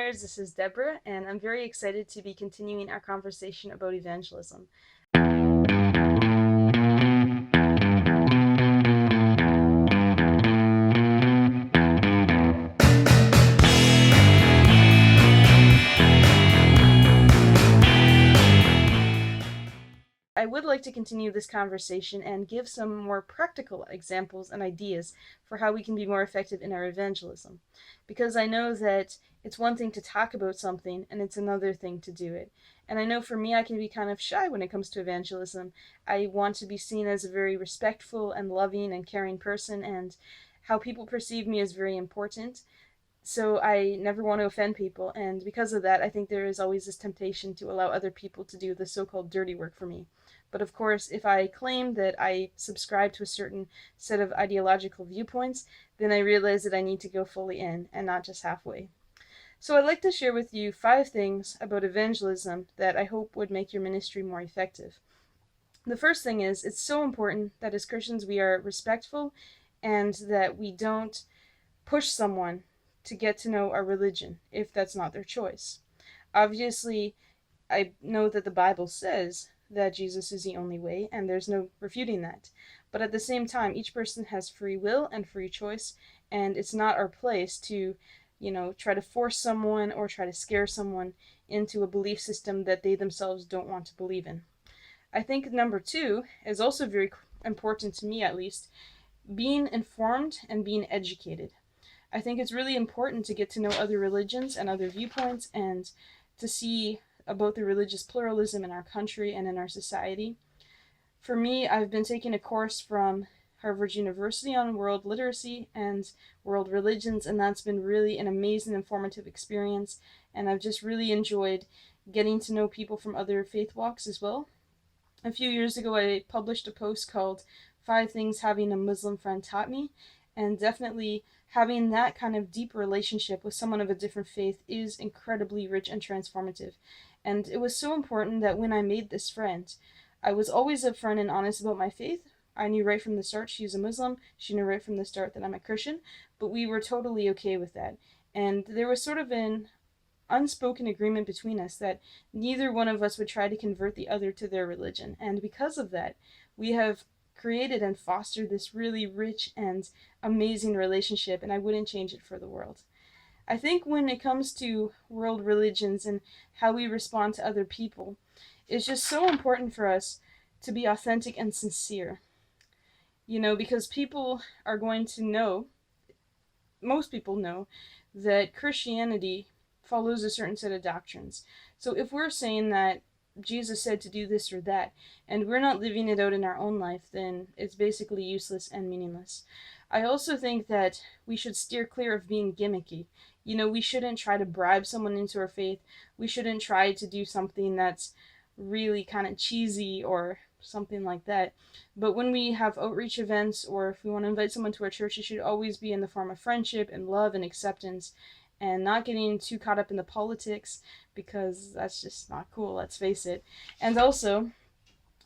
MennoNerds, this is Deborah, and I'm very excited to be continuing our conversation about evangelism. I would like to continue this conversation and give some more practical examples and ideas for how we can be more effective in our evangelism. Because I know that it's one thing to talk about something and it's another thing to do it. And I know for me, I can be kind of shy when it comes to evangelism. I want to be seen as a very respectful and loving and caring person, and how people perceive me is very important. So I never want to offend people, and because of that, I think there is always this temptation to allow other people to do the so-called dirty work for me. But of course, if I claim that I subscribe to a certain set of ideological viewpoints, then I realize that I need to go fully in and not just halfway. So I'd like to share with you 5 things about evangelism that I hope would make your ministry more effective. The first thing is, it's so important that as Christians we are respectful and that we don't push someone to get to know our religion if that's not their choice. Obviously, I know that the Bible says that Jesus is the only way, and there's no refuting that. But at the same time, each person has free will and free choice, and it's not our place to, try to force someone or try to scare someone into a belief system that they themselves don't want to believe in. I think number 2 is also very important to me, at least, being informed and being educated. I think it's really important to get to know other religions and other viewpoints and to see about the religious pluralism in our country and in our society. For me, I've been taking a course from Harvard University on world literacy and world religions, and that's been really an amazing, informative experience, and I've just really enjoyed getting to know people from other faith walks as well. A few years ago, I published a post called 5 Things Having a Muslim Friend Taught Me, and definitely having that kind of deep relationship with someone of a different faith is incredibly rich and transformative. And it was so important that when I made this friend, I was always upfront and honest about my faith. I knew right from the start she's a Muslim. She knew right from the start that I'm a Christian, but we were totally okay with that. And there was sort of an unspoken agreement between us that neither one of us would try to convert the other to their religion. And because of that, we have created and fostered this really rich and amazing relationship, and I wouldn't change it for the world. I think when it comes to world religions and how we respond to other people, it's just so important for us to be authentic and sincere. Because people are going to know, most people know, that Christianity follows a certain set of doctrines. So if we're saying that Jesus said to do this or that, and we're not living it out in our own life, then it's basically useless and meaningless. I also think that we should steer clear of being gimmicky. We shouldn't try to bribe someone into our faith. We shouldn't try to do something that's really kind of cheesy or something like that. But when we have outreach events or if we want to invite someone to our church, it should always be in the form of friendship and love and acceptance, and not getting too caught up in the politics, because that's just not cool, let's face it. And also,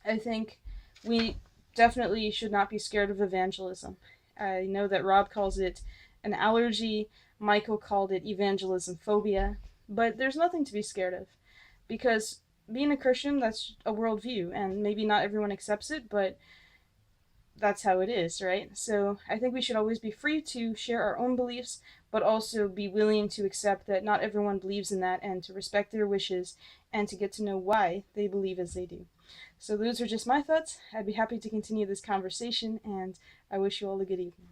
I think we definitely should not be scared of evangelism. I know that Rob calls it an allergy, Michael called it evangelism phobia, but there's nothing to be scared of, because being a Christian, that's a worldview, and maybe not everyone accepts it, but that's how it is, right? So I think we should always be free to share our own beliefs, but also be willing to accept that not everyone believes in that, and to respect their wishes and to get to know why they believe as they do. So those are just my thoughts. I'd be happy to continue this conversation, and I wish you all a good evening.